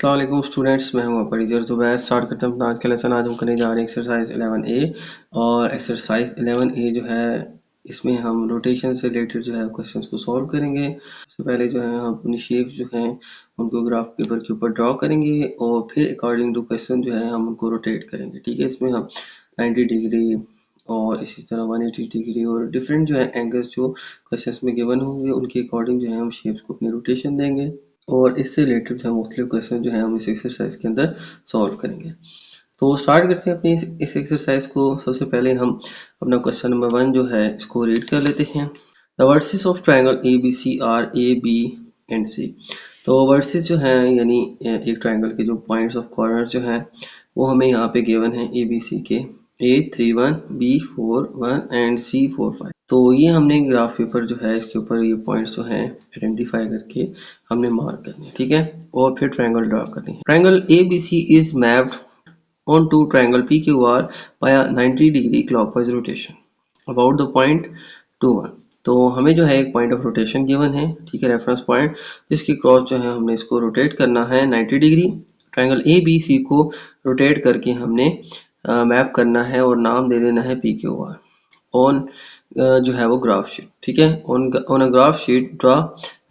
अस्सलाम वालेकुम स्टूडेंट्स, मैं हूं आपका टीचर ज़ुबैर। स्टार्ट करते हैं अपना आज का लेसन। आज हम करने जा रहे हैं एक्सरसाइज 11A। और एक्सरसाइज 11A जो है इसमें हम रोटेशन से रिलेटेड जो है क्वेश्चंस को सॉल्व करेंगे। सबसे पहले जो है हम अपनी शेप्स जो हैं उनको ग्राफ पेपर के ऊपर ड्रॉ करेंगे और फिर अकॉर्डिंग टू क्वेश्चन जो है हम उनको रोटेट करेंगे। ठीक है, इसमें हम 90 डिग्री और इसी तरह 180 डिग्री और डिफरेंट जो है एंगल्स जो क्वेश्चंस में गिवन होंगे उनके अकॉर्डिंग जो है हम शेप्स को अपनी रोटेशन देंगे और इससे रिलेटेड जो है मुख्तलिफ क्वेश्चन जो है हम इस एक्सरसाइज के अंदर सॉल्व करेंगे। तो स्टार्ट करते हैं अपनी इस एक्सरसाइज को। सबसे पहले हम अपना क्वेश्चन नंबर 1 जो है इसको रीड कर लेते हैं। The vertices of triangle A B C are A B and C. तो वर्सेस जो है यानी एक ट्रायंगल के जो पॉइंट्स ऑफ कॉर्नर जो है वो हमें यहाँ पे गिवन है ए बी सी के A31 B41 एंड C45। तो ये हमने ग्राफ पेपर जो है इसके ऊपर ये पॉइंट्स जो हैं आइडेंटिफाई करके हमने मार्क करने हैं। ठीक है, और फिर ट्रायंगल ड्रा करनी है। Triangle ABC is mapped on to triangle PQR by 90 degree clockwise rotation about the point 2 1। तो हमें जो है एक पॉइंट ऑफ रोटेशन गिवन है, ठीक है, रेफरेंस पॉइंट, जिसके क्रॉस जो है हमने इसको रोटेट करना है 90 डिग्री। ट्रायंगल ABC को रोटेट करके हमने मैप करना है और नाम दे देना है PQR ऑन जो है वो ग्राफ शीट। ठीक है, on a graph sheet draw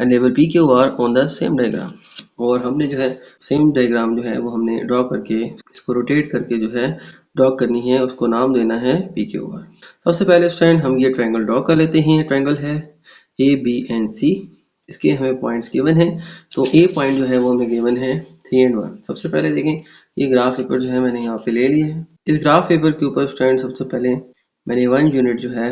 and label PQR on the same diagram. और हमने जो है सेम डायग्राम जो है वो हमने ड्रॉ करके इसको रोटेट करके जो है ड्रॉ करनी है, उसको नाम देना है PQR। सबसे पहले स्टूडेंट हम ये ट्रायंगल ड्रॉ कर लेते हैं। ट्रायंगल है ABNC, इसके हमें पॉइंट्स गिवन है। तो ए पॉइंट जो है वो हमें गिवन है 3 and 1। सबसे पहले देखें ये ग्राफ पेपर जो है मैंने यहाँ पे ले लिया है। इस ग्राफ पेपर के ऊपर स्टूडेंट सबसे पहले मैंने 1 यूनिट जो है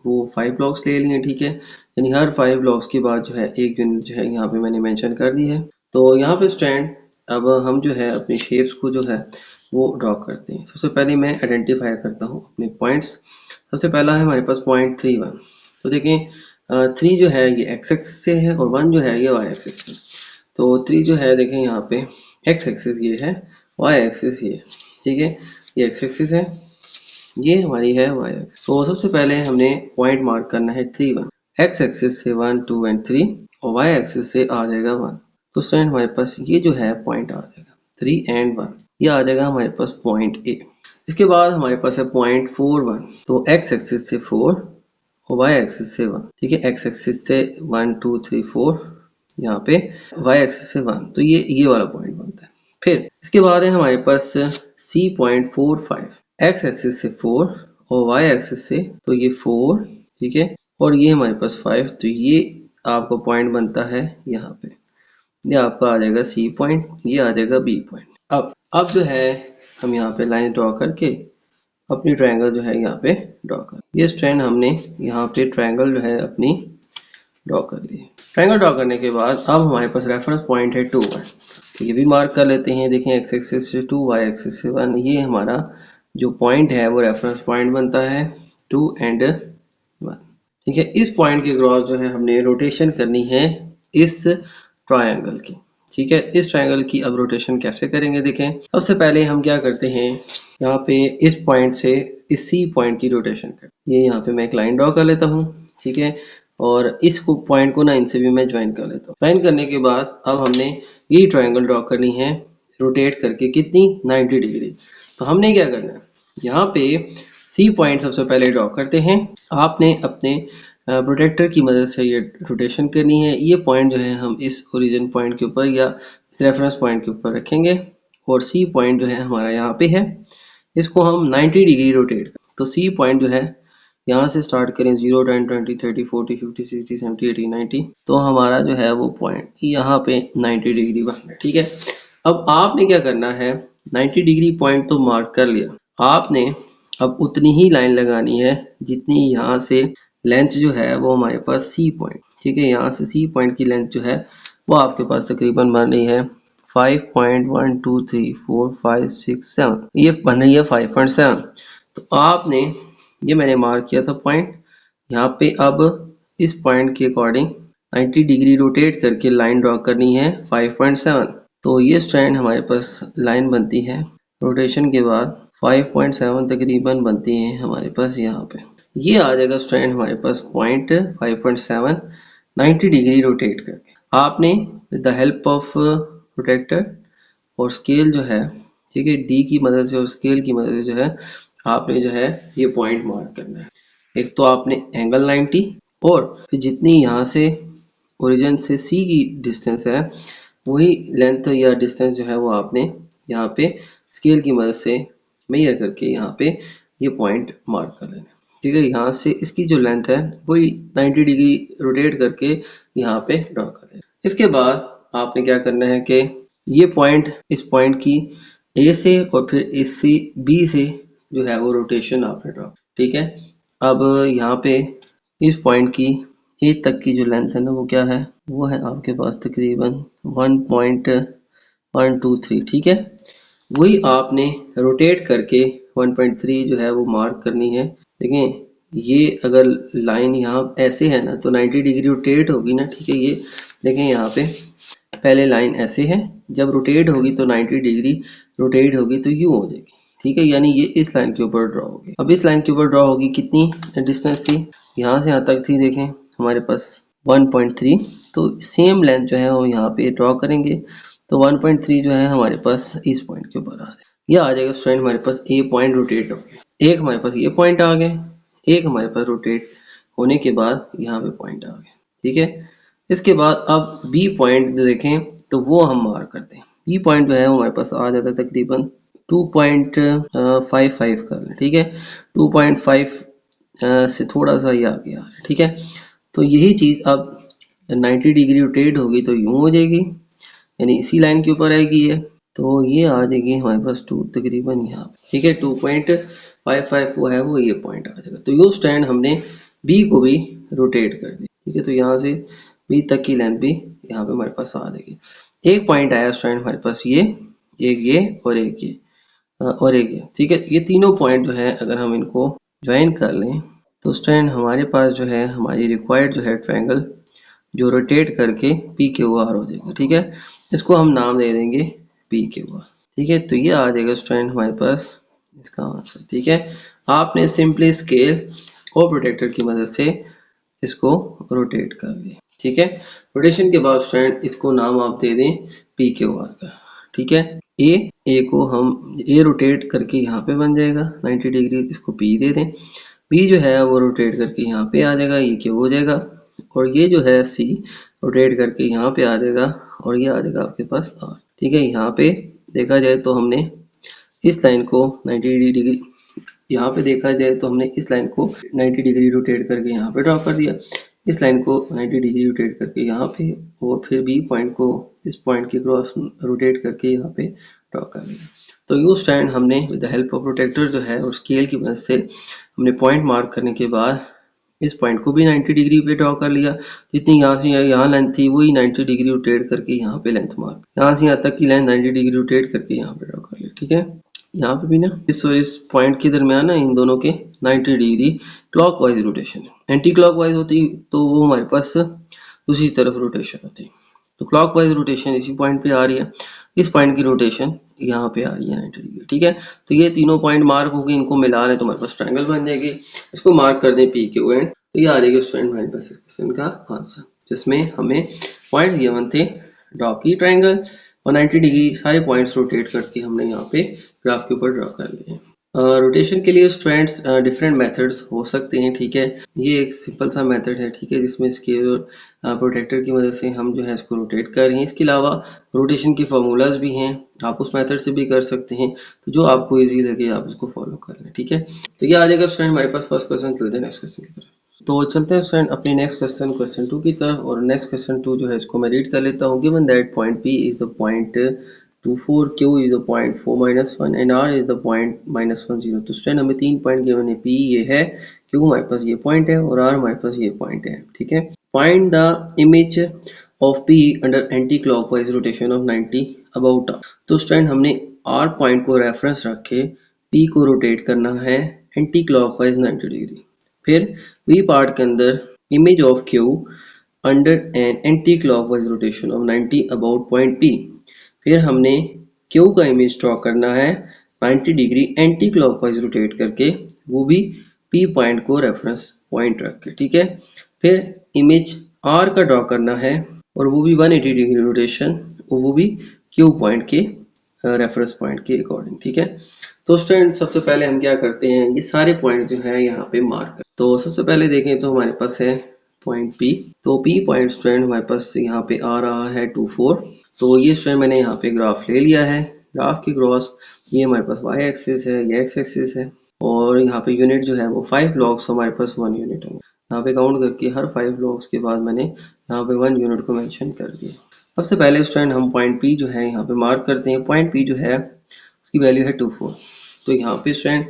वो 5 ब्लॉक्स ले लिए। ठीक है, यानी हर 5 ब्लॉक्स के बाद जो है एक यूनिट जो है यहाँ पे मैंने मेंशन कर दी है। तो यहाँ पे स्टूडेंट अब हम जो है अपनी शेप्स को जो है वो ड्रॉ करते हैं। सबसे पहले मैं आइडेंटिफाई करता हूँ अपने पॉइंट्स। सबसे पहला है हमारे पास पॉइंट 3 1। तो देखें 3 जो है ये एक्स एक्सिस से है और 1 जो है ये वाई एक्सिस से। तो 3 जो है देखें यहाँ पे एक्स एक्सिस ये है, वाई एक्सिस ये, ठीक है, ये एक्स एक्सिस है, ये हमारी है वाई एक्सिस। तो सबसे पहले हमने पॉइंट मार्क करना है 3 1। एक्स एक्सिस से 1 2 एंड 3 और वाई एक्सिस से आ जाएगा 1। तो स्टूडेंट हमारे पास ये जो है पॉइंट आ जाएगा 3 एंड 1, ये आ जाएगा हमारे पास पॉइंट ए। इसके बाद हमारे पास है पॉइंट 4 1। तो एक्स एक्सिस से 4 और वाई एक्सिस से 1। ठीक है, एक्स एक्सिस से 1 2 3 4, यहाँ पे वाई एक्सिस से 1, तो ये वाला पॉइंट बनता है। फिर इसके बाद है हमारे पास C पॉइंट 4 5। एक्स एक्सिस से 4 और वाई एक्सिस से, तो ये 4, ठीक है, और ये हमारे पास 5, तो ये आपको पॉइंट बनता है यहाँ पे। ये आपका आ जाएगा C पॉइंट, ये आ जाएगा B पॉइंट। अब जो है हम यहाँ पे लाइन ड्रॉ करके अपनी ट्रायंगल जो है यहाँ पे ड्रॉ कर, ये स्ट्रेंड हमने यहाँ पे ट्रायंगल जो है अपनी ड्रॉ कर ली। ट्रायंगल ड्रॉ करने के बाद अब हमारे पास रेफरेंस पॉइंट है 2 1। तो ये भी मार्क कर लेते हैं। देखें एक्स एक्सिस से 2 वाई एक्सिस से 1, ये हमारा जो पॉइंट है वो रेफरेंस पॉइंट बनता है 2 एंड 1। ठीक है, इस पॉइंट के क्रॉस जो है हमने रोटेशन करनी है इस ट्रायंगल की। ठीक है, इस ट्रायंगल की अब रोटेशन कैसे करेंगे देखें। सबसे पहले हम क्या करते हैं, यहाँ पे इस पॉइंट से इस C पॉइंट की रोटेशन कर, ये यहाँ पे मैं एक लाइन ड्रॉ कर लेता हूँ। ठीक है, और इसको पॉइंट को ना इनसे भी मैं ज्वाइन कर लेता हूँ। ज्वाइन करने के बाद अब हमने ये ट्रायंगल ड्रॉ करनी है रोटेट करके, कितनी 90 डिग्री। तो हमने क्या करना है, यहाँ पे C पॉइंट सबसे पहले ड्रॉ करते हैं। आपने अपने प्रोटेक्टर की मदद से ये रोटेशन करनी है। ये पॉइंट जो है हम इस ओरिजिन पॉइंट के ऊपर या इस रेफरेंस पॉइंट के ऊपर रखेंगे और C पॉइंट जो है हमारा यहाँ पे है, इसको हम 90 डिग्री रोटेट करें। तो C पॉइंट जो है यहाँ से स्टार्ट करें 0 10 20 30 40 50 60 70 80 90, तो हमारा जो है वो पॉइंट यहाँ पे 90 डिग्री बन रहा है। ठीक है, अब आपने क्या करना है, 90 डिग्री पॉइंट तो मार्क कर लिया आपने, अब उतनी ही लाइन लगानी है जितनी यहाँ से लेंथ जो है वो हमारे पास C पॉइंट। ठीक है, यहाँ से C पॉइंट की लेंथ जो है वो आपके पास तकरीबन बन रही है 5.1 2 3 4 5 6 7, ये बन रही है 5.7। तो आपने ये मैंने मार्क किया था पॉइंट, यहाँ पे अब इस पॉइंट के अकॉर्डिंग 90 डिग्री रोटेट करके लाइन ड्रॉ करनी है 5.7। तो ये स्ट्रैंड हमारे पास लाइन बनती है रोटेशन के बाद 5.7 तकरीबन बनती है हमारे पास यहाँ पे। ये आ जाएगा स्ट्रैंड हमारे पास पॉइंट 5.7 90 डिग्री रोटेट करके। आपने with the help of protractor और स्केल जो है, ठीक है, डी की मदद से और स्केल की मदद से जो है आपने जो है ये पॉइंट मार्क करना है। एक तो आपने एंगल 90 और फिर जितनी यहाँ से ओरिजिन से सी की डिस्टेंस है वही लेंथ या डिस्टेंस जो है वो आपने यहाँ पे स्केल की मदद से मेजर करके यहाँ पे ये पॉइंट मार्क कर लेना। ठीक है, यहाँ से इसकी जो लेंथ है वही 90 डिग्री रोटेट करके यहाँ पे ड्रॉ कर लेना। इसके बाद आपने क्या करना है कि ये पॉइंट, इस पॉइंट की ए से और फिर इससे बी से जो है वो रोटेशन आपने ड्रॉ, ठीक है। अब यहाँ पे इस पॉइंट की ए तक की जो लेंथ है ना वो क्या है, वो है आपके पास तकरीबन 1.123, ठीक है। वही आपने रोटेट करके 1.3 जो है वो मार्क करनी है। देखें ये अगर लाइन यहाँ ऐसे है ना तो 90 डिग्री रोटेट होगी ना, ठीक है। ये देखें यहाँ पे पहले लाइन ऐसे है, जब रोटेट होगी तो 90 डिग्री रोटेट होगी तो यूँ हो जाएगी, ठीक है। यानी ये इस लाइन के ऊपर ड्रॉ होगी। अब इस लाइन के ऊपर ड्रॉ होगी, कितनी डिस्टेंस थी यहाँ से यहाँ तक थी, देखें हमारे पास 1.3, तो सेम लेंथ जो है वो यहाँ पे ड्रॉ करेंगे तो 1.3 जो है हमारे पास इस पॉइंट के ऊपर आ जाएगा। ये आ जाएगा स्टूडेंट हमारे पास ए पॉइंट रोटेट हो गया। एक हमारे पास ये पॉइंट आ गए, एक हमारे पास रोटेट होने के बाद यहाँ पे पॉइंट आ गए, ठीक है। इसके बाद अब बी पॉइंट जो देखें तो वो हम मार्क करते हैं। बी पॉइंट जो है वो हमारे पास आ जाता है तकरीबन 2.55 कर लें, ठीक है। 2.5 से थोड़ा सा ये आगे आ रहा है, ठीक है। तो यही चीज़ अब 90 डिग्री रोटेट होगी तो यूँ हो जाएगी, यानी इसी लाइन के ऊपर आएगी ये, तो ये आ जाएगी हमारे पास 2 तकरीबन यहाँ पे, ठीक है। 2.55 वो है वो ये पॉइंट आ जाएगा। तो यो स्टैंड हमने बी को भी रोटेट कर दिया, ठीक है। तो यहाँ से बी तक की लेंथ भी यहाँ पे हमारे पास आ जाएगी। एक पॉइंट आया स्टूडेंट हमारे पास ये, एक ये और एक ये और एक ये, ठीक है। ये तीनों पॉइंट जो है अगर हम इनको ज्वाइन कर लें तो स्टूडेंट हमारे पास जो है हमारी रिक्वायर्ड जो है ट्रायंगल जो रोटेट करके पी क्यू आर हो जाएगा, ठीक है। इसको हम नाम दे देंगे पी क्यू आर, ठीक है। तो ये आ जाएगा स्टूडेंट हमारे पास इसका आंसर, ठीक है। आपने सिंपली स्केल और प्रोटेक्टर की मदद से इसको रोटेट कर दिया, ठीक है। रोटेशन के बाद स्टूडेंट इसको नाम आप दे दें पी क्यू आर का, ठीक है। ए को हम ए रोटेट करके यहाँ पे बन जाएगा 90 डिग्री, इसको पी दे दें। बी जो है वो रोटेट करके यहाँ पे आ जाएगा, ये क्यू हो जाएगा। और ये जो है सी रोटेट करके यहाँ पे आ जाएगा और ये आ जाएगा आपके पास आर, ठीक है। यहाँ पे देखा जाए तो हमने इस लाइन को 90 डिग्री, यहाँ पे देखा जाए तो हमने इस लाइन को 90 डिग्री रोटेट करके यहाँ पे ड्रॉ कर दिया, इस लाइन को 90 डिग्री रोटेट करके यहाँ पे, और फिर बी पॉइंट को इस पॉइंट के क्रॉस रोटेट करके यहाँ पे ड्रॉ कर लिया। तो यू स्टैंड हमने with the help of protractor जो है और स्केल की मदद से हमने पॉइंट मार्क करने के बाद इस पॉइंट को भी 90 डिग्री पे ड्रॉ कर लिया। जितनी यहाँ से यहाँ लेंथ थी वही 90 डिग्री रोटेट करके यहाँ पे लेंथ मार्क, यहाँ से यहाँ तक की लेंथ 90 डिग्री रोटेट करके यहाँ पे ड्रॉ कर लिया, ठीक है। यहाँ पे भी ना इस पॉइंट के दरमियान ना इन दोनों के 90 डिग्री क्लॉकवाइज रोटेशन है। एंटी क्लॉकवाइज होती तो वो हमारे पास दूसरी तरफ रोटेशन होती, तो क्लॉकवाइज रोटेशन इसी पॉइंट पे आ रही है, इस पॉइंट की रोटेशन यहाँ पे आ रही है 90 डिग्री, ठीक है। तो ये तीनों पॉइंट मार्क हो गए, इनको मिला लें तो हमारे पास ट्रायंगल बन जाएगी। इसको मार्क कर दें पी क्यू एंड, तो ये आ जाएगा स्टूडेंट हमारे पास इस क्वेश्चन का आंसर, जिसमें हमें पॉइंट गिवन थे, ड्रॉ की ट्रायंगल और 90 डिग्री सारे पॉइंट्स रोटेट करके हमने यहाँ पे ग्राफ के ऊपर ड्रॉ कर लिए हैं। रोटेशन के लिए स्टूडेंट्स डिफरेंट मेथड्स हो सकते हैं, ठीक है। ये एक सिंपल सा मेथड है, ठीक है, जिसमें स्केल और प्रोटेक्टर की मदद से हम जो है इसको रोटेट कर रहे हैं। इसके अलावा रोटेशन के फार्मूलाज भी हैं, आप उस मेथड से भी कर सकते हैं, तो जो आपको इजी लगे आप उसको फॉलो कर लें, ठीक है। तो ये आ जाएगा स्टूडेंट हमारे पास फर्स्ट क्वेश्चन। चलते हैं नेक्स्ट क्वेश्चन की तरफ। तो चलते हैं स्टूडेंट अपने नेक्स्ट क्वेश्चन, क्वेश्चन 2 की तरफ। और नेक्स्ट क्वेश्चन 2 जो है इसको मैं रीड कर लेता हूँ। Given that point P is the point 2 4, Q is the point 4 minus 1 and R is the point minus 1 0। तो स्टूडेंट हमें 3 पॉइंट गिवन है, P ये है, Q हमारे पास ये पॉइंट है और R हमारे पास ये पॉइंट है, ठीक है। Find the image of P under anti clockwise rotation of 90 about R। तो स्टूडेंट हमने R पॉइंट को रेफरेंस रख के P को रोटेट करना है एंटी क्लॉकवाइज 90 डिग्री। फिर B पार्ट के अंदर image of Q under N anti clockwise rotation of 90 about point P। फिर हमने Q का इमेज ड्रॉ करना है 90 डिग्री एंटी क्लॉकवाइज रोटेट करके, वो भी P पॉइंट को रेफरेंस पॉइंट रख के, ठीक है। फिर इमेज R का ड्रॉ करना है और वो भी 180 डिग्री रोटेशन, वो भी Q पॉइंट के रेफरेंस पॉइंट के अकॉर्डिंग। ठीक है, तो स्टूडेंट सबसे पहले हम क्या करते हैं, ये सारे पॉइंट जो है यहाँ पे मार्क। तो सबसे पहले देखें तो हमारे पास है पॉइंट P। तो P पॉइंट स्टूडेंट हमारे पास यहाँ पे आ रहा है 2 4। तो ये स्टूडेंट मैंने यहाँ पे ग्राफ ले लिया है। ग्राफ की क्रॉस ये हमारे पास y एक्सिस है, ये x एक्सिस है, और यहाँ पे यूनिट जो है वो 5 ब्लॉक्स हमारे पास 1 यूनिट होंगे। यहाँ पे काउंट करके हर 5 ब्लॉक्स के बाद मैंने यहाँ पे 1 यूनिट को मेंशन कर दिया। सबसे पहले स्टूडेंट हम पॉइंट P जो है यहाँ पे मार्क करते हैं। पॉइंट P जो है उसकी वैल्यू है 2 4। तो यहाँ पे स्टूडेंट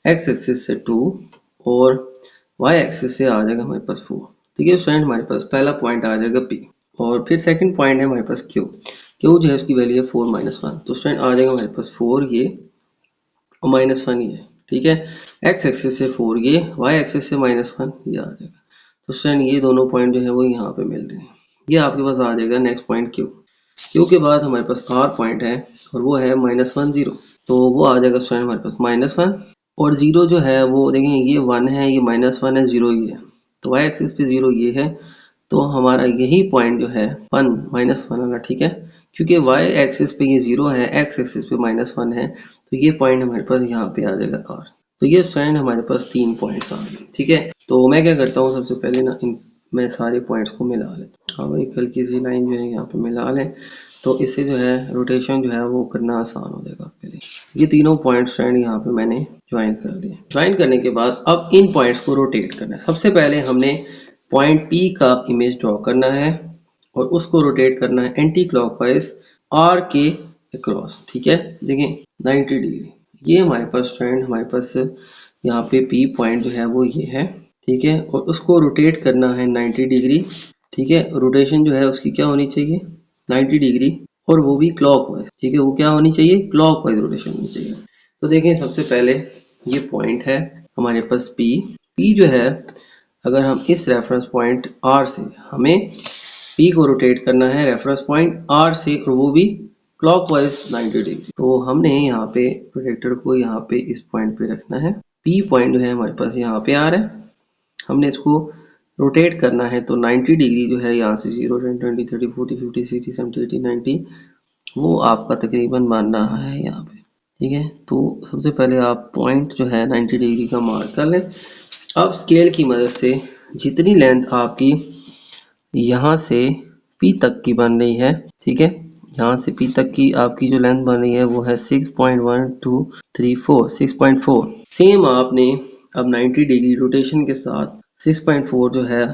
x एक्सिस से 2 और y एक्सिस से आ जाएगा हमारे पास 4। ठीक है स्टूडेंट, हमारे पास पहला पॉइंट आ जाएगा P, और फिर सेकंड पॉइंट है हमारे पास Q। Q जो है उसकी वैल्यू है 4 -1। तो स्टूडेंट आ जाएगा हमारे पास 4 ये और -1 ये। ठीक है, x एक्सिस से 4 ये, y एक्सिस से -1 ये आ जाएगा। तो स्टूडेंट ये दोनों पॉइंट जो है वो यहाँ पे मिल रहे हैं। ये आपके पास आ जाएगा नेक्स्ट पॉइंट Q। Q के बाद हमारे पास R पॉइंट है और वो है -1 0। तो वो आ जाएगा स्टूडेंट हमारे पास -1, और 0 जो है वो देखें ये 1 है, ये -1 है, 0 ये है। तो y एक्सिस पे 0 ये है, तो हमारा यही पॉइंट जो है 1 -1 वाला। ठीक है, क्योंकि y एक्सिस पे ये 0 है, x एक्सिस पे -1 है, तो ये पॉइंट हमारे पास यहाँ पे आ जाएगा R। तो ये स्टूडेंट हमारे पास 3 पॉइंट्स आ गए। ठीक है, तो मैं क्या करता हूँ सबसे पहले ना मैं सारे पॉइंट्स को मिला लेता हूँ। हाँ भाई, हल्की सी लाइन जो है यहाँ पे मिला लें, तो इससे जो है रोटेशन जो है वो करना आसान हो जाएगा आपके लिए। ये तीनों पॉइंट्स फ्रेंड यहाँ पे मैंने ज्वाइन कर दिए। ज्वाइन करने के बाद अब इन पॉइंट्स को रोटेट करना है। सबसे पहले हमने पॉइंट P का इमेज ड्रॉ करना है और उसको रोटेट करना है एंटी क्लॉकवाइज R के अक्रॉस। ठीक है, देखिए 90 डिग्री। ये हमारे पास फ्रेंड हमारे पास यहाँ पे P पॉइंट जो है वो ये है। ठीक है, और उसको रोटेट करना है 90 डिग्री। ठीक है, रोटेशन जो है उसकी क्या होनी चाहिए, 90 डिग्री, और वो भी क्लॉकवाइज। ठीक है, वो क्या होनी चाहिए, क्लॉकवाइज रोटेशन होनी चाहिए। तो देखें सबसे पहले ये पॉइंट है हमारे पास P जो है, अगर हम इस रेफरेंस पॉइंट R से हमें P को रोटेट करना है रेफरेंस पॉइंट R से, और वो भी क्लॉकवाइज 90 डिग्री। तो हमने यहाँ पे प्रोजेक्टर को यहाँ पे इस पॉइंट पे रखना है। P पॉइंट जो है हमारे पास यहाँ पे आ रहा है, हमने इसको रोटेट करना है। तो 90 डिग्री जो है यहाँ से 0 10 20 30 40 50 60 70 80 90 वो आपका तकरीबन बन रहा है यहाँ पे। ठीक है, तो सबसे पहले आप पॉइंट जो है 90 डिग्री का मार्क कर लें। अब स्केल की मदद से जितनी लेंथ आपकी यहाँ से P तक की बन रही है, ठीक है, यहाँ से P तक की आपकी जो लेंथ बन रही है वो है 6.1234 6.4। सेम आपने अब 90 डिग्री रोटेशन के साथ 6.4 जो है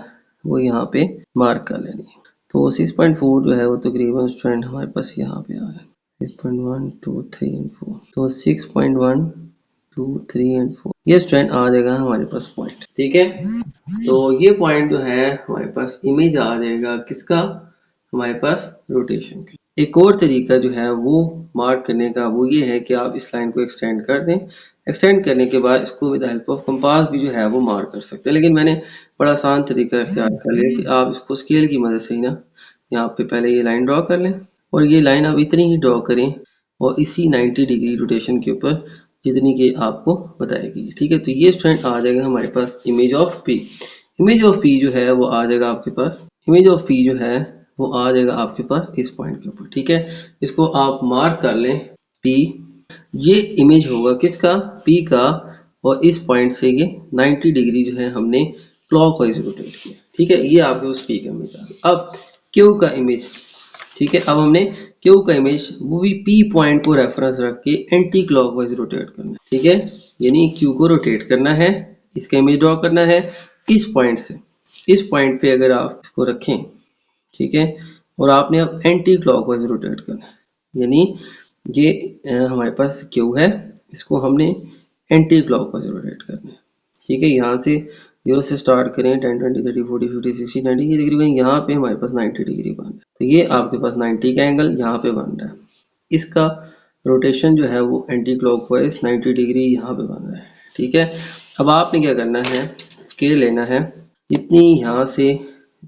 वो यहाँ पे मार्क कर लेनी है। तो 6.4 जो है वो तकरीबन स्टूडेंट हमारे पास यहाँ पे आ रहा है 6.1 2 3 एंड 4। तो 6.1 2 3 एंड 4 ये स्टूडेंट आ जाएगा हमारे पास पॉइंट। ठीक है, तो ये पॉइंट जो है हमारे पास इमेज आ जाएगा किसका, हमारे पास रोटेशन का। एक और तरीका जो है वो मार्क करने का वो ये है कि आप इस लाइन को एक्सटेंड कर दें। एक्सटेंड करने के बाद इसको विद हेल्प ऑफ कंपास भी जो है वो मार्क कर सकते हैं, लेकिन मैंने बड़ा आसान तरीका इख्तियार कर लिया कि आप इसको स्केल की मदद से ही ना यहाँ पे पहले ये लाइन ड्रॉ कर लें, और ये लाइन आप इतनी ही ड्रॉ करें और इसी 90 डिग्री रोटेशन के ऊपर जितनी कि आपको बताएगी। ठीक है, तो ये स्टूडेंट आ जाएगा हमारे पास image of P। Image of P जो है वो आ जाएगा आपके पास, इमेज ऑफ P जो है वो आ जाएगा आपके पास इस पॉइंट के ऊपर। ठीक है, इसको आप मार्क कर लें P। ये इमेज होगा किसका, P का, और इस पॉइंट से ये 90 डिग्री जो है हमने क्लॉकवाइज रोटेट किया। ठीक है, ये आपके पास P का इमेज आ गया। अब Q का इमेज, ठीक है, अब हमने Q का इमेज वो भी P पॉइंट को रेफरेंस रख के एंटी क्लॉकवाइज रोटेट करना है। ठीक है, यानी Q को रोटेट करना है, इसका इमेज ड्रॉ करना है इस पॉइंट से। इस पॉइंट पे अगर आप इसको रखें, ठीक है, और आपने अब एंटी क्लॉकवाइज रोटेट करना है, यानी ये हमारे पास Q है, इसको हमने एंटी क्लॉकवाइज रोटेट करना है। ठीक है, यहाँ से 0 से स्टार्ट करें 10 20 30 40 50 60 90, ये तकरीबन यहाँ पे हमारे पास 90 डिग्री बन रहा है। तो ये आपके पास 90 का एंगल यहाँ पे बन रहा है, इसका रोटेशन जो है वो एंटी क्लॉकवाइज 90 डिग्री यहाँ पे बन रहा है। ठीक है, अब आपने क्या करना है, स्केल लेना है, जितनी यहाँ से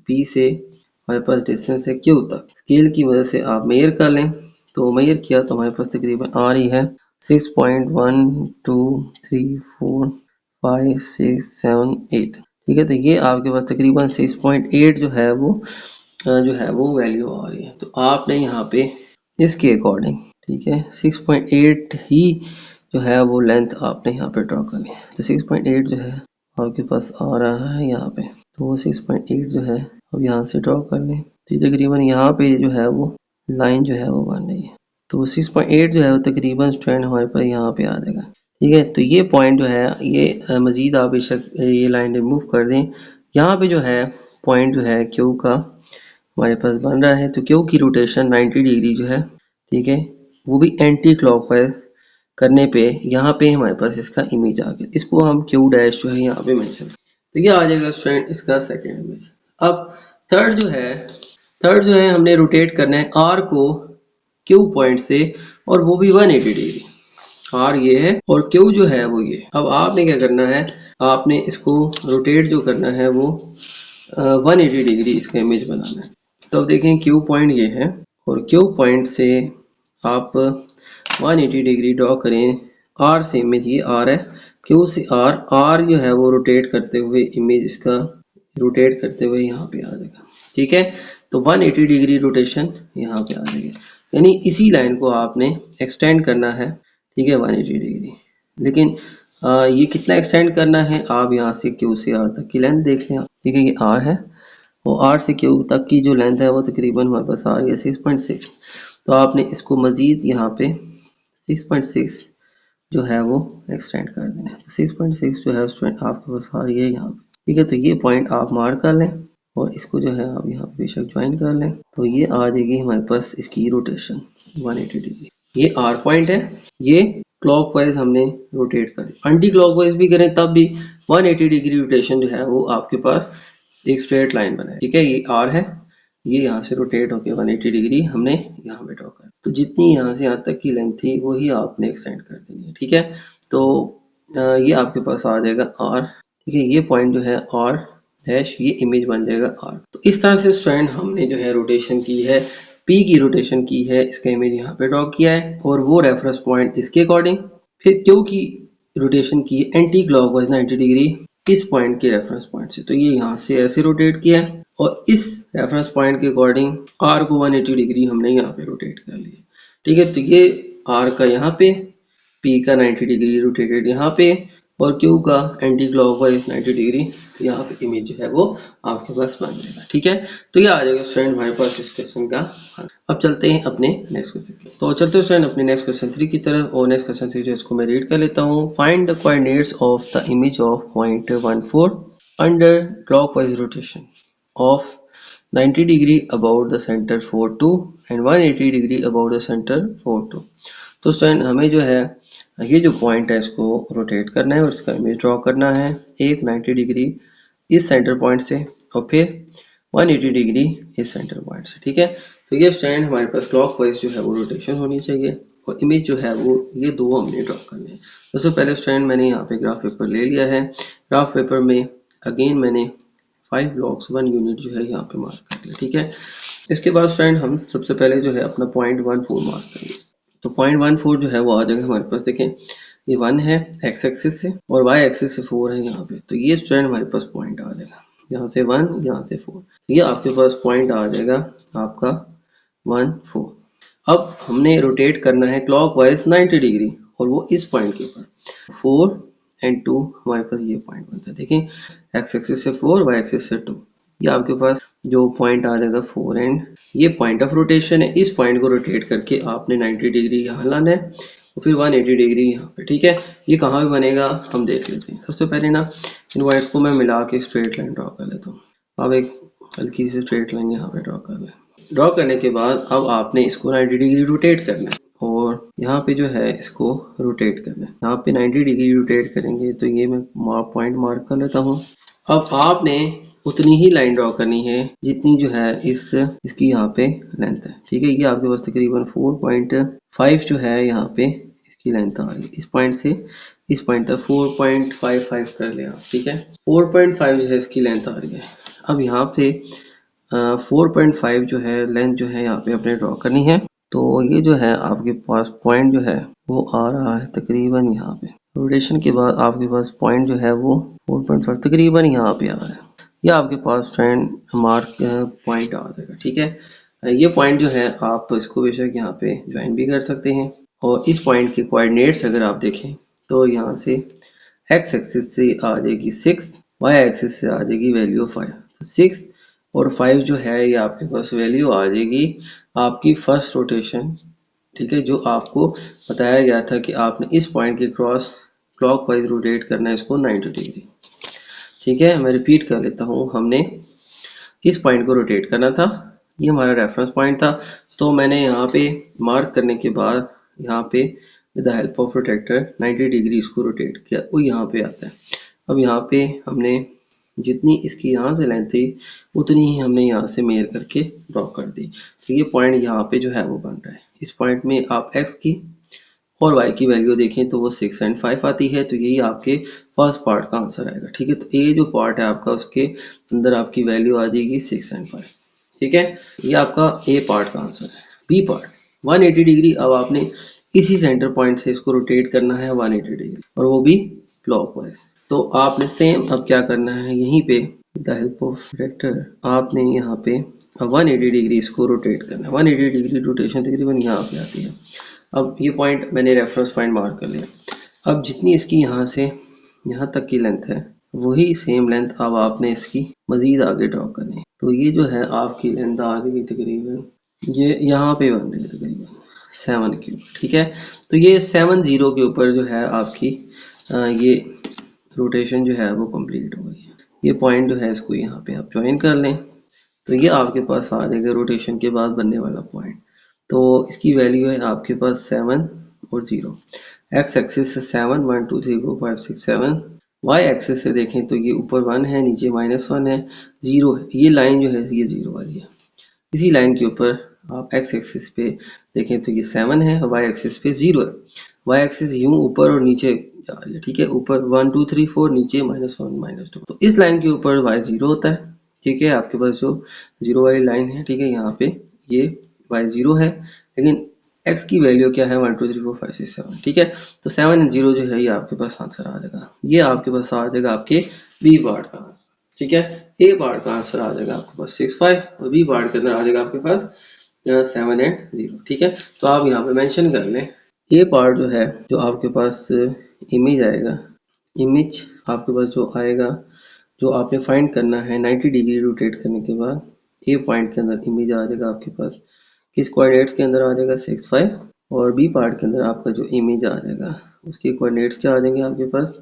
P से हमारे पास डिस्टेंस है Q तक, स्केल की मदद से आप मेजर कर लें। तो मेजर किया तो हमारे पास तकरीबन आ रही है 6.1 2 3 4 5 6 7 8। ठीक है, तो ये आपके पास तकरीबन 6.8 जो है वो वैल्यू आ रही है। तो आपने यहाँ पे इसके अकॉर्डिंग, ठीक है। 6.8 ही जो है वो लेंथ आपने यहाँ पे ड्रॉ करनी है। तो 6.8 जो है आपके पास आ रहा है यहाँ पे, तो वो 6.8 जो है अब यहाँ से ड्रॉ कर लें। तो तकरीबन यहाँ पे जो है वो लाइन जो है वो बन रही है। तो 6.8 जो है वो तकरीबन स्ट्रैंड हमारे पास यहाँ पे आ जाएगा। ठीक है, तो ये पॉइंट जो है ये मज़ीद आप बेशक ये लाइन रिमूव कर दें। यहाँ पे जो है पॉइंट जो है क्यू का हमारे पास बन रहा है। तो क्यू की रोटेशन 90 डिग्री जो है, ठीक है, वो भी एंटी क्लॉकवाइज करने पे यहाँ पे हमारे पास इसका इमेज आ गया। इसको हम क्यू डैश जो है यहाँ पे मेंशन, तो ये आ जाएगा स्टूडेंट इसका सेकंड इमेज। अब थर्ड जो है हमने रोटेट करना है आर को क्यू पॉइंट से, और वो भी 180 डिग्री। आर ये है और क्यू जो है वो ये। अब आपने क्या करना है, आपने इसको रोटेट जो करना है वो 180 डिग्री इसका इमेज बनाना है। तो अब देखें क्यू पॉइंट ये है और क्यू पॉइंट से आप 180 डिग्री ड्रॉ करें। आर से इमेज ये आर है, क्यू से आर जो है वो रोटेट करते हुए इमेज इसका रोटेट करते हुए यहाँ पे आ जाएगा। ठीक है, तो 180 डिग्री रोटेशन यहाँ पे आ जाएगी। यानी इसी लाइन को आपने एक्सटेंड करना है, ठीक है, 180 डिग्री। लेकिन ये कितना एक्सटेंड करना है, आप यहाँ से क्यू से आर तक की लेंथ देख लें। ठीक है, ये आर है और आर से क्यू तक की जो लेंथ है वो तकरीबन हमारे पास आ रही है 6.6। तो आपने इसको मज़ीद यहाँ पे 6.6 जो है वो एक्सटेंड कर देना है। 6.6 जो है स्टूडेंट आपके पास आ रही है यहाँ पे। ठीक है, तो ये पॉइंट आप मार्क कर लें और इसको जो है आप यहाँ पे बेशक ज्वाइन कर लें। तो ये आ जाएगी हमारे पास इसकी रोटेशन 180 डिग्री। ये आर पॉइंट है, ये क्लॉकवाइज हमने रोटेट करें, एंटी क्लॉकवाइज भी करें तब भी 180 डिग्री रोटेशन जो है वो आपके पास एक स्ट्रेट लाइन बनाए। ठीक है, ये आर है, ये यहाँ से रोटेट होके 180 डिग्री हमने यहाँ पे ड्रॉ कर। तो जितनी यहाँ से यहाँ तक की लेंथ थी वही आपने एक्सटेंड कर देनी है। ठीक है, तो ये आपके पास आ जाएगा आर। ठीक है, ये पॉइंट जो है आर डैश, ये इमेज बन जाएगा आर। तो इस तरह से स्टूडेंट हमने जो है रोटेशन की है, पी की रोटेशन की है, इसका इमेज यहाँ पे ड्रॉ किया है और वो रेफरेंस पॉइंट इसके अकॉर्डिंग। फिर क्यू की रोटेशन की एंटी क्लॉकवाइज 90 डिग्री इस पॉइंट के रेफरेंस पॉइंट से, तो ये यहाँ से ऐसे रोटेट किया है और इस रेफरेंस पॉइंट के अकॉर्डिंग आर को 180 डिग्री हमने यहाँ पे रोटेट कर लिया। ठीक है, तो ये आर का यहाँ पे, पी का 90 डिग्री रोटेटेड यहाँ पे और क्यू का एंटी क्लॉकवाइज 90 डिग्री यहाँ पे इमेज जो है वो आपके पास बन जाएगा। ठीक है, तो ये आ जाएगा स्टूडेंट हमारे पास इस क्वेश्चन का। अब चलते हैं अपने नेक्स्ट क्वेश्चन की। तो चलते हैं स्टूडेंट अपने नेक्स्ट क्वेश्चन 3 की तरफ। और नेक्स्ट क्वेश्चन 3 जो इसको मैं रीड कर लेता हूँ। Find the coordinates of the image of point 14 under clockwise rotation of 90 degree about the center 42 and 180 degree about the center 42। तो स्टूडेंट हमें जो है ये जो पॉइंट है इसको रोटेट करना है और इसका इमेज ड्रॉ करना है। एक 90 डिग्री इस सेंटर पॉइंट से और फिर 180 डिग्री इस सेंटर पॉइंट से। ठीक है, तो ये स्टैंड हमारे पास क्लॉकवाइज जो है वो रोटेशन होनी चाहिए और इमेज जो है वो ये दो हमने ड्रॉ करने हैं। सबसे पहले स्टैंड मैंने यहाँ पे ग्राफ पेपर ले लिया है। ग्राफ पेपर में अगेन मैंने 5 ब्लॉक्स 1 यूनिट जो है यहाँ पे मार्क कर लिया। ठीक है, इसके बाद स्टूडेंट हम सबसे पहले जो है अपना पॉइंट 14 मार्क करेंगे। तो पॉइंट 14 जो है वो आ जाएगा हमारे पास। देखें ये 1 है एक्स एक्सिस से और वाई एक्सिस से 4 है यहाँ पे। तो ये स्टूडेंट हमारे पास पॉइंट आ जाएगा, यहाँ से 1 यहाँ से 4, ये आपके पास पॉइंट आ जाएगा आपका 1 4। अब हमने रोटेट करना है क्लॉकवाइज 90 डिग्री और वो इस पॉइंट के ऊपर 4 एंड 2 हमारे पास ये पॉइंट बनता है। देखें एक्स एक्सिस से 4 वाई एक्सिस से 2, ये आपके पास जो पॉइंट आ जाएगा 4 एंड ये पॉइंट ऑफ रोटेशन है। इस पॉइंट को रोटेट करके आपने 90 डिग्री यहाँ लाना है और फिर 180 डिग्री यहाँ पे। ठीक है, ये कहाँ पे बनेगा हम देख लेते हैं। सबसे पहले ना इन पॉइंट्स को मैं मिला के स्ट्रेट लाइन ड्रॉ कर लेता हूँ। अब एक हल्की सी स्ट्रेट लाइन यहाँ पे ड्रॉ कर लें। ड्रॉ करने के बाद अब आपने इसको 90 डिग्री रोटेट करना है और यहाँ पे जो है इसको रोटेट करना है। यहाँ पे 90 डिग्री रोटेट करेंगे तो ये मैं पॉइंट मार्क कर लेता हूँ। अब आपने उतनी ही लाइन ड्रॉ करनी है जितनी जो है इसकी यहाँ पे लेंथ है। ठीक है, ये आपके पास तकरीबन 4.5 जो है यहाँ पे इसकी लेंथ आ रही है। इस पॉइंट से इस पॉइंट तक 4.55 कर ले आप। ठीक है, 4.5 जो है इसकी लेंथ आ रही है। अब यहाँ पे 4.5 जो है लेंथ जो है यहाँ पे अपने ड्रॉ करनी है। तो ये जो है आपके पास पॉइंट जो है वो आ रहा है तकरीबन यहाँ पे। रोटेशन के बाद आपके पास पॉइंट जो है वो 4.5 तकरीबन यहाँ पे आ रहा है। यह आपके पास ट्रेंड मार्क पॉइंट आ जाएगा। ठीक है, ये पॉइंट जो है आप इसको बेशक यहाँ पे ज्वाइन भी कर सकते हैं। और इस पॉइंट के कोऑर्डिनेट्स अगर आप देखें तो यहाँ से एक्स एक्सिस से आ जाएगी 6, वाई एक्सिस से आ जाएगी वैल्यू 5। तो 6 और 5 जो है ये आपके पास वैल्यू आ जाएगी आपकी फर्स्ट रोटेशन, ठीक है, जो आपको बताया गया था कि आपने इस पॉइंट के क्रॉस क्लॉकवाइज रोटेट करना है इसको 90 डिग्री। ठीक है, मैं रिपीट कर लेता हूँ, हमने इस पॉइंट को रोटेट करना था, ये हमारा रेफरेंस पॉइंट था। तो मैंने यहाँ पे मार्क करने के बाद यहाँ पे with the help of protractor 90 degree इसको रोटेट किया, वो यहाँ पे आता है। अब यहाँ पे हमने जितनी इसकी यहाँ से लेंथ थी उतनी ही हमने यहाँ से मेयर करके ड्रॉ कर दी। तो ये पॉइंट यहाँ पे जो है वो बन रहा है। इस पॉइंट में आप x की और y की वैल्यू देखें तो वो 6 एंड 5 आती है। तो यही आपके फर्स्ट पार्ट का आंसर आएगा। ठीक है, तो ये जो पार्ट है आपका उसके अंदर आपकी वैल्यू आ जाएगी 6 एंड 5। ठीक है, ये आपका ए पार्ट का आंसर है। बी पार्ट 180 डिग्री, अब आपने इसी सेंटर पॉइंट से इसको रोटेट करना है 180 डिग्री और वो भी क्लॉकवाइज। तो आपने सेम अब क्या करना है, यहीं पे द हेल्प ऑफ वेक्टर आपने यहाँ पे 180 डिग्री इसको रोटेट करना है। 180 डिग्री रोटेशन तकरीबन यहाँ पे आती है। अब ये पॉइंट मैंने रेफरेंस पॉइंट मार्क कर लिया। अब जितनी इसकी यहाँ से यहाँ तक की लेंथ है वही सेम लेंथ अब आपने इसकी मजीद आगे ड्रॉ करनी है। तो ये जो है आपकी लेंथ आ गई तकरीबन, ये यहाँ पे बन रही है तकरीबन 7 क्यूब। ठीक है, तो ये 7 0 के ऊपर जो है आपकी ये रोटेशन जो है वो कंप्लीट हो गई है। ये पॉइंट जो है इसको यहाँ पे आप ज्वाइन कर लें तो ये आपके पास आ जाएगा रोटेशन के बाद बनने वाला पॉइंट। तो इसकी वैल्यू है आपके पास 7 और 0। एक्स एक्सिस से 7 1 2 3 4 5 6 7, वाई एक्सिस से देखें तो ये ऊपर 1 है नीचे -1 है, 0 है। ये लाइन जो है ये 0 वाली है। इसी लाइन के ऊपर आप एक्स एक्सिस पे देखें तो ये 7 है, वाई एक्सिस पे 0 है। वाई एक्सिस यूं ऊपर और नीचे जा रही है। ठीक है, ऊपर 1 2 3 4 नीचे -1 -2। तो इस लाइन के ऊपर वाई 0 होता है। ठीक है, आपके पास जो 0 वाली लाइन है, ठीक है, यहाँ पे ये वाई 0 है, लेकिन x की वैल्यू क्या है 1 2 3 4 5 6 7। ठीक है, तो 7 एंड 0 जो है ये आपके पास आंसर आ जाएगा। ये आपके पास आ जाएगा आपके बी पार्ट का आंसर। ठीक है, ए पार्ट का आंसर आ जाएगा आपके पास 6 5 और बी पार्ट के अंदर आ जाएगा आपके पास 7 एंड 0। ठीक है, तो आप यहाँ पे मेंशन कर लें ए पार्ट जो है, जो आपके पास इमेज आएगा, इमेज आपके पास जो आएगा, जो आपने फाइंड करना है 90 डिग्री रोटेट करने के बाद ए पॉइंट के अंदर इमेज आ जाएगा आपके पास, किस कोऑर्डिनेट्स के अंदर आ जाएगा 6 5, और बी पार्ट के अंदर आपका जो इमेज आ जाएगा उसके कोऑर्डिनेट्स क्या आ जाएंगे आपके पास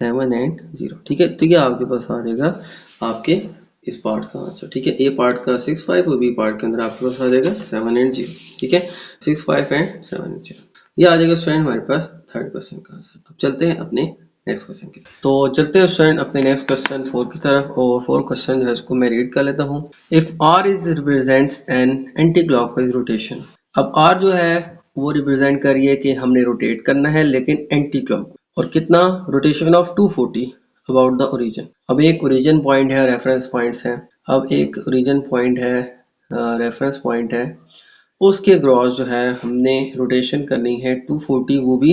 7 एंड 0। ठीक है, तो ये आपके पास आ जाएगा आपके इस पार्ट का आंसर। ठीक है, ए पार्ट का 6 5 और बी पार्ट के अंदर आपके पास आ जाएगा 7 एंड 0। ठीक है, 6 5 एंड 7 एंड 0, ये आ जाएगा स्टूडेंट हमारे पास थर्ड क्वेश्चन का आंसर। अब चलते हैं अपने नेक्स्ट क्वेश्चन की, तो चलते हैं स्टूडेंट अपने नेक्स्ट क्वेश्चन 4 की तरफ। और 4 क्वेश्चन जो है इसको मैं रीड कर लेता हूँ। If R is represents an anti clockwise rotation. अब आर जो है वो रिप्रेजेंट कर रही है कि हमने रोटेट करना है लेकिन एंटी क्लॉक, और कितना, rotation of 240 about the origin. अब एक ओरिजिन पॉइंट है, रेफरेंस पॉइंट्स हैं। अब एक ओरिजिन पॉइंट है, रेफरेंस पॉइंट है, उसके क्रॉस जो है हमने रोटेशन करनी है 240, वो भी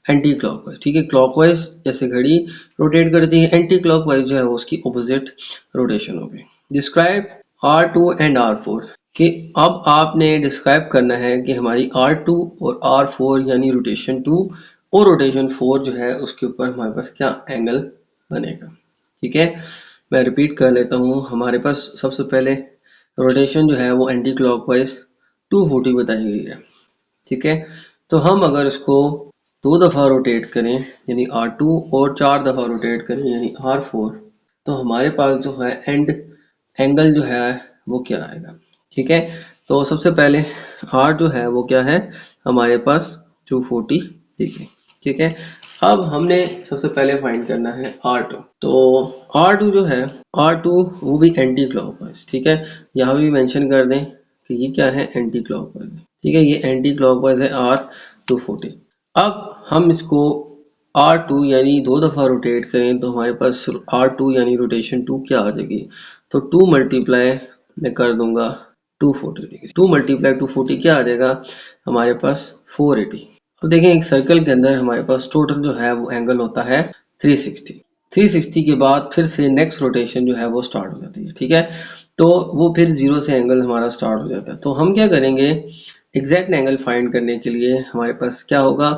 एंटी क्लॉकवाइज। ठीक है, क्लॉकवाइज जैसे घड़ी रोटेट करती है, एंटी क्लॉकवाइज जो है वो उसकी ऑपोजिट रोटेशन होगी। डिस्क्राइब R2 एंड R4 कि अब आपने डिस्क्राइब करना है कि हमारी R2 और R4 यानी रोटेशन 2 और रोटेशन 4 जो है उसके ऊपर हमारे पास क्या एंगल बनेगा। ठीक है, मैं रिपीट कर लेता हूँ। हमारे पास सबसे पहले रोटेशन जो है वो एंटी क्लॉकवाइज 240 बताई गई है। ठीक है, तो हम अगर इसको 2 दफ़ा रोटेट करें यानी R2 और 4 दफ़ा रोटेट करें यानी R4, तो हमारे पास जो है एंड एंगल जो है वो क्या आएगा। ठीक है, तो सबसे पहले R जो है वो क्या है हमारे पास 240 डिग्री। ठीक है, अब हमने सबसे पहले फाइंड करना है R2। तो R2 जो है, R2 वो भी एंटी क्लॉकवाइज। ठीक है, यहाँ भी मेंशन कर दें कि ये क्या है एंटी क्लॉकवाइज। ठीक है, ये एंटी क्लॉकवाइज है R240। अब हम इसको R2 यानी 2 दफ़ा रोटेट करें तो हमारे पास R2 यानी रोटेशन 2 क्या आ जाएगी, तो 2 मल्टीप्लाई मैं कर दूंगा 240 डिग्री। 2 मल्टीप्लाई 240 क्या आ जाएगा हमारे पास 480। अब देखें एक सर्कल के अंदर हमारे पास टोटल जो है वो एंगल होता है 360। 360 के बाद फिर से नेक्स्ट रोटेशन जो है वो स्टार्ट हो जाती है। ठीक है, तो वो फिर 0 से एंगल हमारा स्टार्ट हो जाता है। तो हम क्या करेंगे, एग्जैक्ट एंगल फाइंड करने के लिए हमारे पास क्या होगा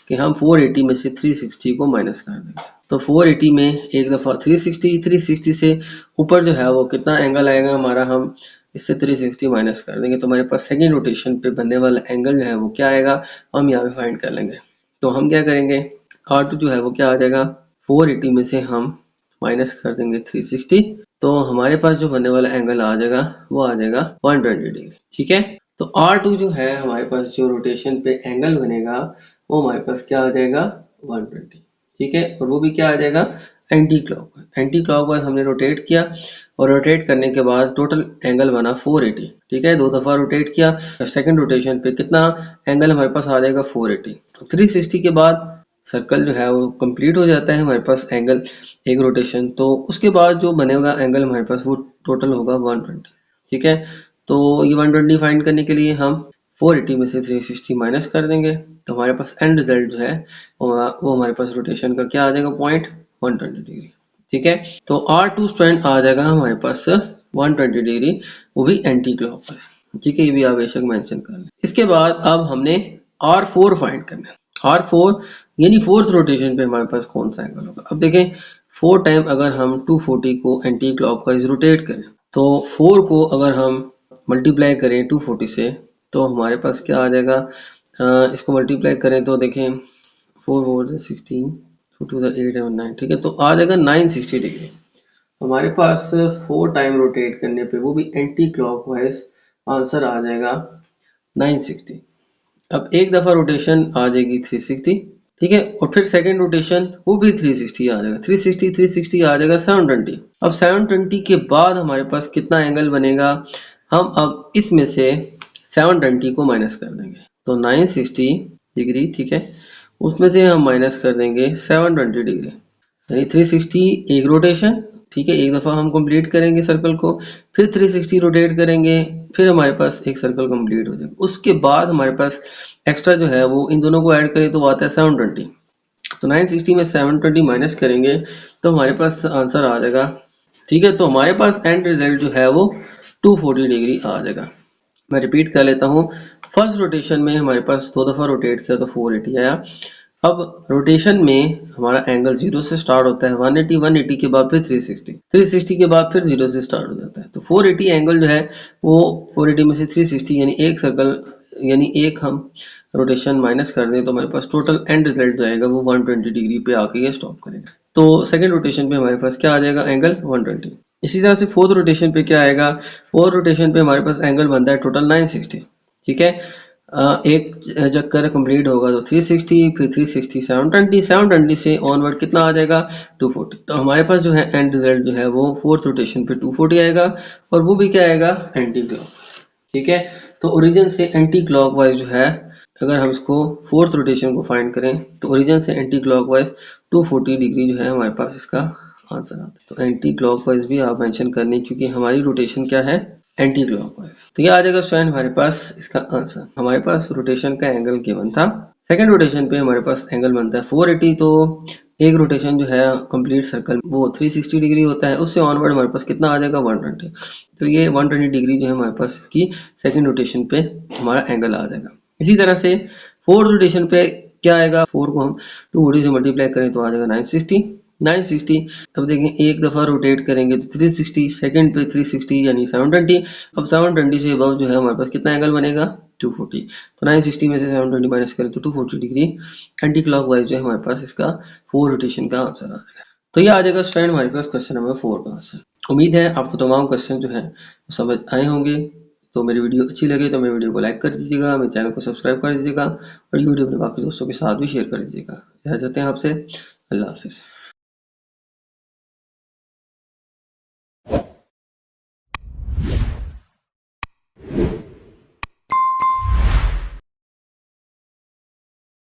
कि हम 480 में से 360 को माइनस कर देंगे। तो 480 में एक दफ़ा 360 से ऊपर जो है वो कितना एंगल आएगा हमारा, हम इससे 360 माइनस कर देंगे। तो हमारे पास सेकेंड रोटेशन पे बनने वाला एंगल जो है वो क्या आएगा, हम यहाँ पे फाइंड कर लेंगे। तो हम क्या करेंगे, R2 जो है वो क्या आ जाएगा, 480 में से हम माइनस कर देंगे 360, तो हमारे पास जो बनने वाला एंगल आ जाएगा वो आ जाएगा 120 डिग्री। ठीक है, तो R2 जो है हमारे पास जो रोटेशन पे एंगल बनेगा वो हमारे पास क्या आ जाएगा 120। ठीक है, और वो भी क्या आ जाएगा एंटी क्लॉकवाइज। एंटी क्लॉकवाइज हमने रोटेट किया और रोटेट करने के बाद टोटल एंगल बना 480। ठीक है, 2 दफ़ा रोटेट किया, सेकंड रोटेशन पे कितना एंगल हमारे पास आ जाएगा 480। 360 के बाद सर्कल जो है वो कंप्लीट हो जाता है हमारे पास एंगल एक रोटेशन, तो उसके बाद जो बनेगा एंगल हमारे पास वो टोटल होगा 120। ठीक है, तो ये 120 फाइंड करने के लिए हम 480 में से 360 माइनस कर देंगे, तो हमारे पास एंड रिजल्ट जो है वो हमारे पास रोटेशन का क्या आ जाएगा पॉइंट 120 डिग्री। ठीक है, तो R2 स्टैंड आ जाएगा हमारे पास 120 डिग्री, वो भी एंटी क्लॉकवाइज। ठीक है, ये भी आप बेशक मेंशन कर लें। इसके बाद अब हमने R4 फाइंड करना है। R4 यानी फोर्थ रोटेशन पे हमारे पास कौन सा एंगल होगा। अब देखें 4 टाइम अगर हम 240 को एंटी क्लॉकवाइज रोटेट करें, तो 4 को अगर हम मल्टीप्लाई करें 240 से, तो हमारे पास क्या आ जाएगा, इसको मल्टीप्लाई करें तो देखें 4 4 16 2 8 और 9। ठीक है, तो आ जाएगा 960 डिग्री। हमारे पास 4 टाइम रोटेट करने पे वो भी एंटी क्लॉकवाइज आंसर आ जाएगा 960। अब एक दफ़ा रोटेशन आ जाएगी 360। ठीक है, और फिर सेकंड रोटेशन वो भी 360 आ जाएगा, 360 आ जाएगा 720। अब 720 के बाद हमारे पास कितना एंगल बनेगा, हम अब इसमें से 720 को माइनस कर देंगे, तो 960 डिग्री। ठीक है, उसमें से हम माइनस कर देंगे 720 डिग्री, यानी 360 एक रोटेशन। ठीक है, एक दफ़ा हम कंप्लीट करेंगे सर्कल को, फिर 360 रोटेट करेंगे, फिर हमारे पास एक सर्कल कंप्लीट हो जाएगा। उसके बाद हमारे पास एक्स्ट्रा जो है वो इन दोनों को ऐड करें तो आता है 720। तो 960 में 720 माइनस करेंगे तो हमारे पास आंसर आ जाएगा। ठीक है, तो हमारे पास एंड रिजल्ट जो है वो 240 डिग्री आ जाएगा। मैं रिपीट कर लेता हूँ, फर्स्ट रोटेशन में हमारे पास 2 दफ़ा रोटेट किया तो 480 आया। अब रोटेशन में हमारा एंगल 0 से स्टार्ट होता है, 180 के बाद फिर 360 के बाद फिर 0 से स्टार्ट हो जाता है। तो 480 एंगल जो है वो 480 में से 360 यानी एक सर्कल यानी एक हम रोटेशन माइनस कर दें तो हमारे पास टोटल एंड रिजल्ट जो आएगा वो 120 डिग्री पे आके ये स्टॉप करेगा। तो सेकंड रोटेशन पे हमारे पास क्या आ जाएगा, एंगल 120। इसी तरह से फोर्थ रोटेशन पे क्या आएगा, फोर्थ रोटेशन पे हमारे पास एंगल बनता है टोटल 960। ठीक है, एक चक्कर कंप्लीट होगा तो 360, फिर 360 720 से ऑनवर्ड कितना आ जाएगा 240। तो हमारे पास जो है एंड रिजल्ट जो है वो फोर्थ रोटेशन पे 240 आएगा, और वो भी क्या आएगा एंटी क्लॉक। ठीक है, तो ओरिजिन से एंटी क्लॉकवाइज जो है, अगर हम इसको फोर्थ रोटेशन को फाइंड करें तो ओरिजिन से एंटी क्लॉकवाइज 240 डिग्री जो है हमारे पास इसका आंसर आता है। तो एंटी क्लॉकवाइज भी आप मेंशन करनी, क्योंकि हमारी रोटेशन क्या है एंटी क्लॉकवाइज। तो ये आ जाएगा स्टूडेंट हमारे पास इसका आंसर। हमारे पास रोटेशन का एंगल गिवन था, सेकंड रोटेशन पे हमारे पास एंगल बनता है 480। तो एक रोटेशन जो है कंप्लीट सर्कल वो 360 डिग्री होता है, उससे ऑनवर्ड हमारे पास कितना आ जाएगा 120। तो ये 120 डिग्री जो है हमारे पास इसकी सेकंड रोटेशन पे हमारा एंगल आ जाएगा। इसी तरह से फोर्थ रोटेशन पे क्या आएगा, 4 को हम 240 से मल्टीप्लाई करें तो आ जाएगा 960। अब देखें एक दफ़ा रोटेट करेंगे तो 360, सेकंड पे 360 यानी 720। अब 720 से अबव जो है हमारे पास कितना एंगल बनेगा 240। तो 960 में से 720 माइनस करें तो 240 डिग्री एंटी क्लॉकवाइज जो है हमारे पास इसका 4 रोटेशन का आंसर आ जाएगा। तो ये आ जाएगा स्टूडेंट हमारे पास क्वेश्चन नंबर 4 का आंसर। उम्मीद है आपको तमाम क्वेश्चन जो है समझ आए होंगे। तो मेरी वीडियो अच्छी लगे तो मेरी वीडियो को लाइक कर दीजिएगा, मेरे चैनल को सब्सक्राइब कर दीजिएगा, और ये वीडियो अपने बाकी दोस्तों के साथ भी शेयर कर दीजिएगा। इजाज़त है आपसे, अल्लाह हाफिज़।